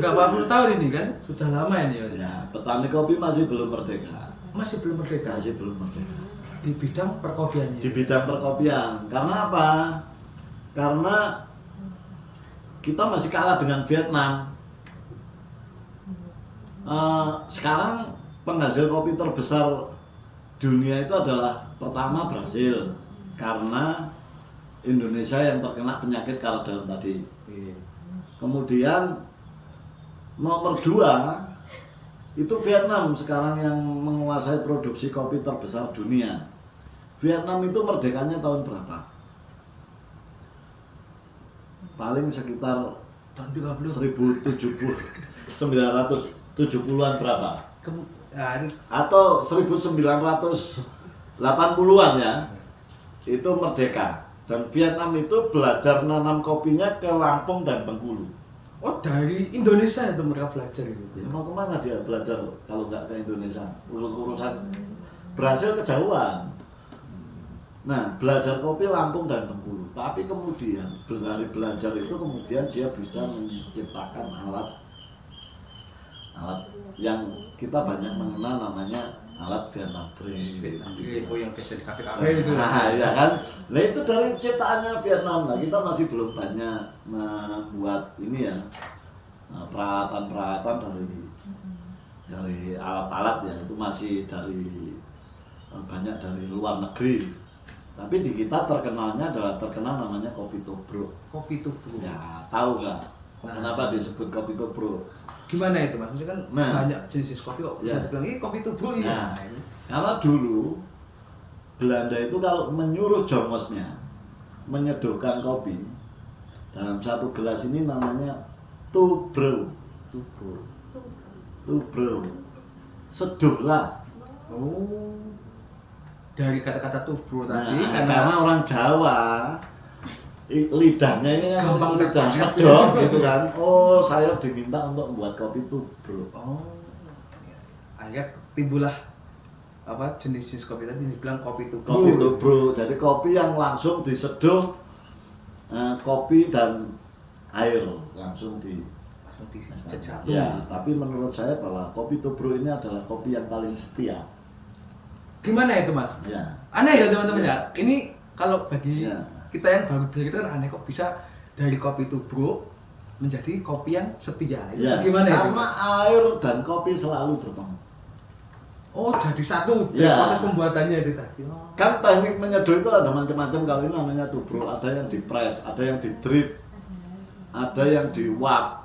berapa puluh tahun ini kan, sudah lama ini ya. Petani kopi masih belum merdeka. Masih belum merdeka. Masih belum merdeka. Di bidang perkopiannya. Di bidang perkopian. Karena apa? Karena kita masih kalah dengan Vietnam. Sekarang penghasil kopi terbesar dunia itu adalah pertama Brasil, karena Indonesia yang terkena penyakit karat daun tadi. Kemudian nomor 2 itu Vietnam sekarang yang menguasai produksi kopi terbesar dunia. Vietnam itu merdekanya tahun berapa? Paling sekitar tahun 30. 1970-an berapa? Ini Atau 1980-an ya. Itu merdeka. Dan Vietnam itu belajar nanam kopinya ke Lampung dan Bengkulu. oh, dari Indonesia itu mereka belajar gitu. Mau kemana dia belajar kalau nggak ke Indonesia? Urusan Brasil kejauhan. Nah, belajar kopi Lampung dan Bengkulu. Tapi kemudian dari belajar itu kemudian dia bisa menciptakan alat yang kita banyak mengenal namanya alat Vietnam Drip. Oh, yang biasa di kafe-kafe itu. Nah, ya kan. Nah, itu dari ciptaannya Vietnam. Nah, kita masih belum banyak membuat ini ya, peralatan-peralatan dari alat-alat ya, itu masih banyak dari luar negeri. Tapi di kita terkenal namanya kopi tubruk. Kopi tubruk. Ya, tahu nggak? Kenapa disebut kopi tubruk? Gimana itu Mas? Maksudnya kan banyak jenis kopi kok bisa dibilang ini kopi tubruk ini. Nah, karena dulu Belanda itu kalau menyuruh jongosnya menyeduhkan kopi, Dalam satu gelas ini namanya tubruk. Tubruk. Seduhlah. Oh. Dari kata-kata tubruk Nah, tadi karena orang Jawa lidahnya ini kan gampang lidah terpaksa. medok gitu kan. Oh, saya diminta untuk membuat kopi tubruk. Oh. Akhirnya timbullah apa jenis-jenis kopi tadi dibilang kopi tubruk. Kopi tubruk. Jadi kopi yang langsung diseduh, kopi dan air langsung di. Langsung dijajah satu. Ya, tapi menurut saya bahwa kopi tubruk ini adalah kopi yang paling setia. Gimana itu Mas? Ya. Aneh ya teman-teman Ya. ya. Ini kalau bagi Ya. kita yang baru dengar itu kan aneh kok bisa dari kopi tubruk menjadi kopi yang setia. Itu Ya, gimana itu? karena air dan kopi selalu bertemu. Oh, jadi satu dari Ya. proses pembuatannya itu tadi. Oh. Kan teknik menyeduh itu ada macam-macam. Kalau ini namanya tubruk, ada yang di press, ada yang di drip, ada yang di wap.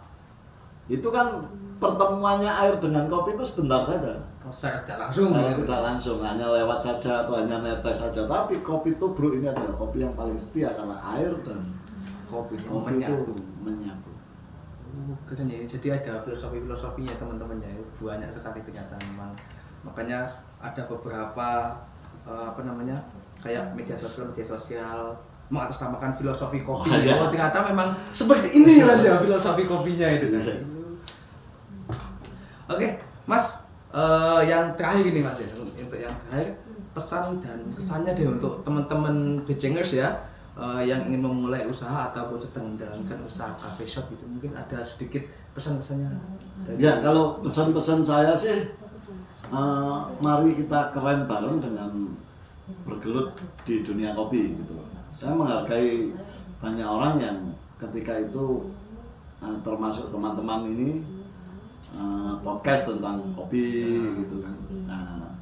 Itu kan pertemuannya air dengan kopi itu sebentar saja. Proses tidak langsung. Secara gitu. tidak langsung, hanya lewat saja atau hanya netes saja. Tapi kopi tubruk ini adalah kopi yang paling setia karena air dan Kopi kopi menyatu. itu menyatu. Keren ya. Jadi ada filosofinya teman-teman ya. Banyak sekali ternyata memang. Makanya ada beberapa apa namanya kayak media sosial mengatasnamakan filosofi kopi. Oh, iya. Oh, ternyata memang seperti ini Mas ya filosofi kopinya itu. Oke, Mas, yang terakhir ini Mas ya, untuk yang terakhir pesan dan kesannya deh untuk teman-teman Becengers ya, yang ingin memulai usaha ataupun sedang menjalankan usaha cafe shop itu mungkin ada sedikit pesan-pesannya. Ya, kalau pesan-pesan saya sih, mari kita keren bareng dengan bergelut di dunia kopi gitu. Saya menghargai banyak orang yang ketika itu termasuk teman-teman ini podcast tentang kopi gitu kan. Nah,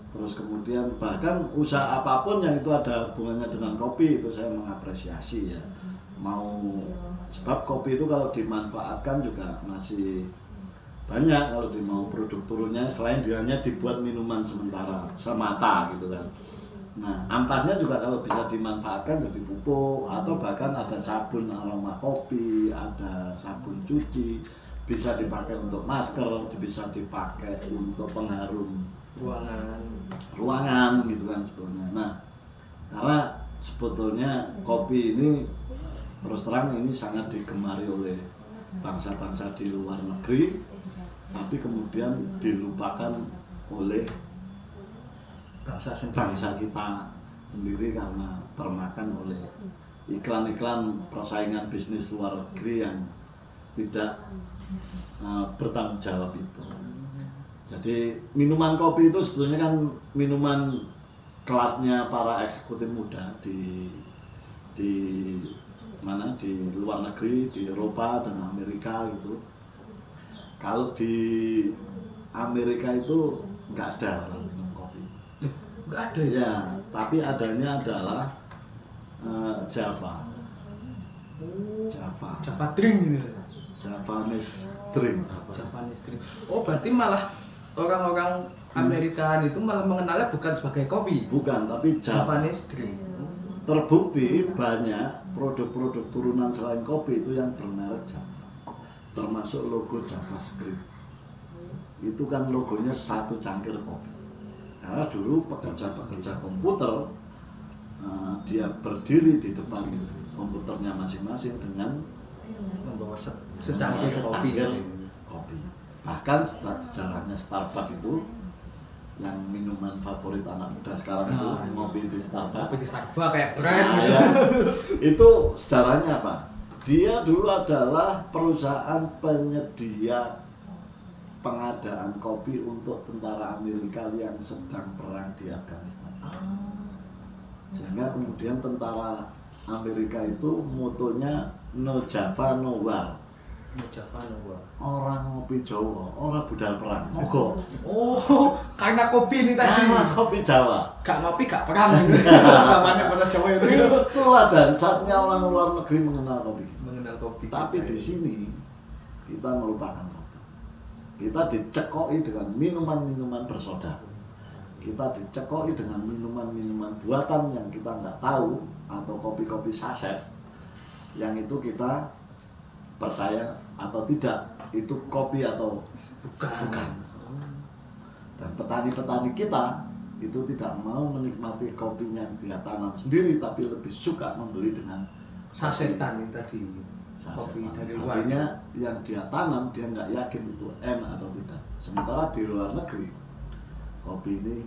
terus kemudian bahkan usaha apapun yang itu ada hubungannya dengan kopi itu saya mengapresiasi ya. Sebab kopi itu kalau dimanfaatkan juga masih banyak kalau mau produk turunnya selain dia hanya dibuat minuman semata gitu kan. Nah, ampasnya juga kalau bisa dimanfaatkan jadi pupuk atau bahkan ada sabun aroma kopi, ada sabun cuci, bisa dipakai untuk masker, bisa dipakai untuk pengharum ruangan gitu kan sebetulnya. Nah, karena sebetulnya kopi ini terus terang ini sangat digemari oleh bangsa-bangsa di luar negeri, tapi kemudian dilupakan oleh bangsa kita sendiri karena termakan oleh iklan-iklan persaingan bisnis luar negeri yang tidak bertanggung jawab itu. Jadi minuman kopi itu sebetulnya kan minuman kelasnya para eksekutif muda di mana di luar negeri, di Eropa dan Amerika gitu. Kalau di Amerika itu nggak ada orang minum kopi. Nggak ada ya? Ya, tapi adanya adalah Java. Java drink gitu. Javanese drink. Javanese drink. Oh, berarti malah orang-orang Amerika itu malah mengenalnya bukan sebagai kopi. Bukan, tapi Javanese drink. Terbukti banyak produk-produk turunan selain kopi itu yang bermerek Java. Termasuk logo JavaScript. Itu kan logonya satu cangkir kopi. Karena dulu pekerja-pekerja komputer dia berdiri di depan komputernya masing-masing dengan Membawa secangkir kopi. kopi. Bahkan sejarahnya Starbucks itu yang minuman favorit anak muda sekarang itu ngopi di Starbucks. Kopi di Starbucks kayak keren. Nah, ya, itu sejarahnya apa? Dia dulu adalah perusahaan penyedia pengadaan kopi untuk tentara Amerika yang sedang perang di Afghanistan. Sehingga kemudian tentara Amerika itu motonya no Java no war. No Java no war. Orang ngopi Jawa, orang budal perang. Moga. Oh, karena kopi ini tadi. Karena kopi Jawa. Gak ngopi gak perang. Namanya pada Jawa itu. Itulah dasarnya orang luar negeri mengenal kopi. Mengenal kopi. Tapi di sini kita melupakan kopi. Kita dicekoi dengan minuman-minuman bersoda. Kita dicekoi dengan minuman-minuman buatan yang kita nggak tahu atau kopi-kopi saset yang itu kita percaya atau tidak itu kopi atau bukan. Dan petani-petani kita itu tidak mau menikmati kopinya yang dia tanam sendiri, tapi lebih suka membeli dengan Sasetan ini tadi. sasetan. Kopi dari luar. Artinya yang dia tanam dia nggak yakin itu enak atau tidak. Sementara di luar negeri kopi ini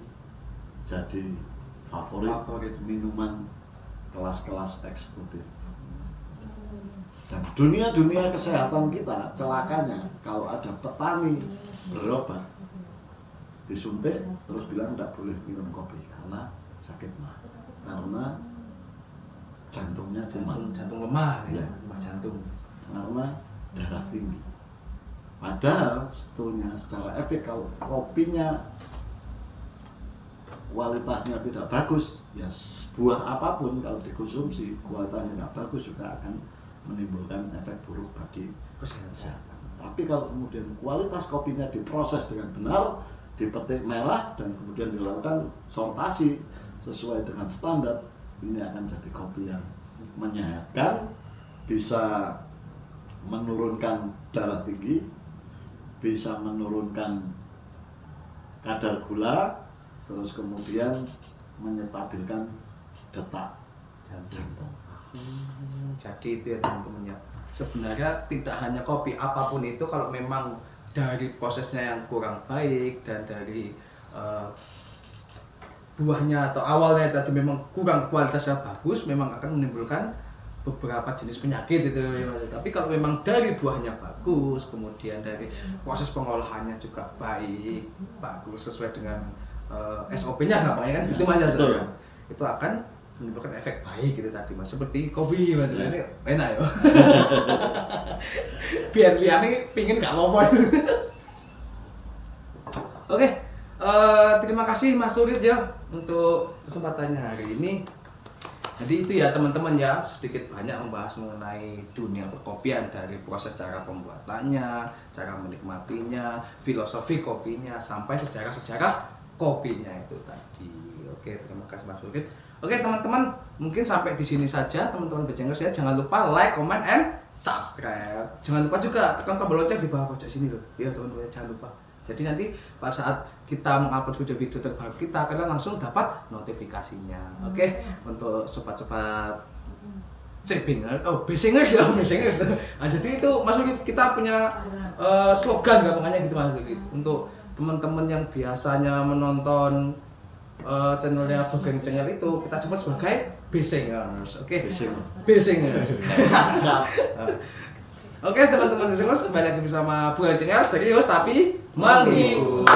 jadi favorit minuman kelas-kelas eksekutif. Dan dunia kesehatan kita celakanya kalau ada petani berobat disuntik terus bilang tidak boleh minum kopi karena sakit mah, karena jantungnya kumat, Jantung lemah Ya. lemah jantung. karena darah tinggi. Padahal sebetulnya secara efek kalau kopinya kualitasnya tidak bagus, ya buah apapun kalau dikonsumsi kualitasnya tidak bagus juga akan menimbulkan efek buruk bagi kesehatan. Tapi kalau kemudian kualitas kopinya diproses dengan benar, dipetik merah dan kemudian dilakukan sortasi sesuai dengan standar, ini akan jadi kopi yang menyehatkan, bisa menurunkan darah tinggi, bisa menurunkan kadar gula, terus kemudian menyetabilkan detak jantung. Jadi itu ya teman-teman ya. Sebenarnya tidak hanya kopi, apapun itu kalau memang dari prosesnya yang kurang baik dan dari buahnya atau awalnya tadi memang kurang kualitasnya bagus, memang akan menimbulkan beberapa jenis penyakit itu ya, Mas. Tapi kalau memang dari buahnya bagus, kemudian dari proses pengolahannya juga bagus sesuai dengan SOP-nya gampangnya kan itu Mas ya. Betul. Itu akan menimbulkan efek baik gitu tadi Mas. Seperti kopi Mas, ini enak ya. Biar liane pingin gak apa-apa. Oke, terima kasih Mas Surit ya untuk kesempatannya hari ini. Jadi itu ya teman-teman ya, sedikit banyak membahas mengenai dunia perkopian dari proses cara pembuatannya, cara menikmatinya, filosofi kopinya, sampai sejarah-sejarah kopinya itu tadi. Oke, terima kasih Mas Surit. Oke teman-teman, mungkin sampai di sini saja teman-teman Bejengers ya. Jangan lupa like, comment, and subscribe. Jangan lupa juga tekan tombol lonceng di bawah pojok sini loh. Ya teman-teman, jangan lupa. Jadi nanti pada saat kita mengupload video-video terbaru kita, kalian langsung dapat notifikasinya. Oke, untuk sobat-sobat Besingers ya, Besingers. Nah, jadi itu Mas Surit, kita punya slogan gampangnya gitu Mas Surit. Untuk teman-teman yang biasanya menonton channelnya Bogeng Channel itu kita sebut sebagai Besingers. Oke. Besingers. Oke teman-teman Besingers, kembali lagi bersama Bogeng Channel, serius tapi menghibur.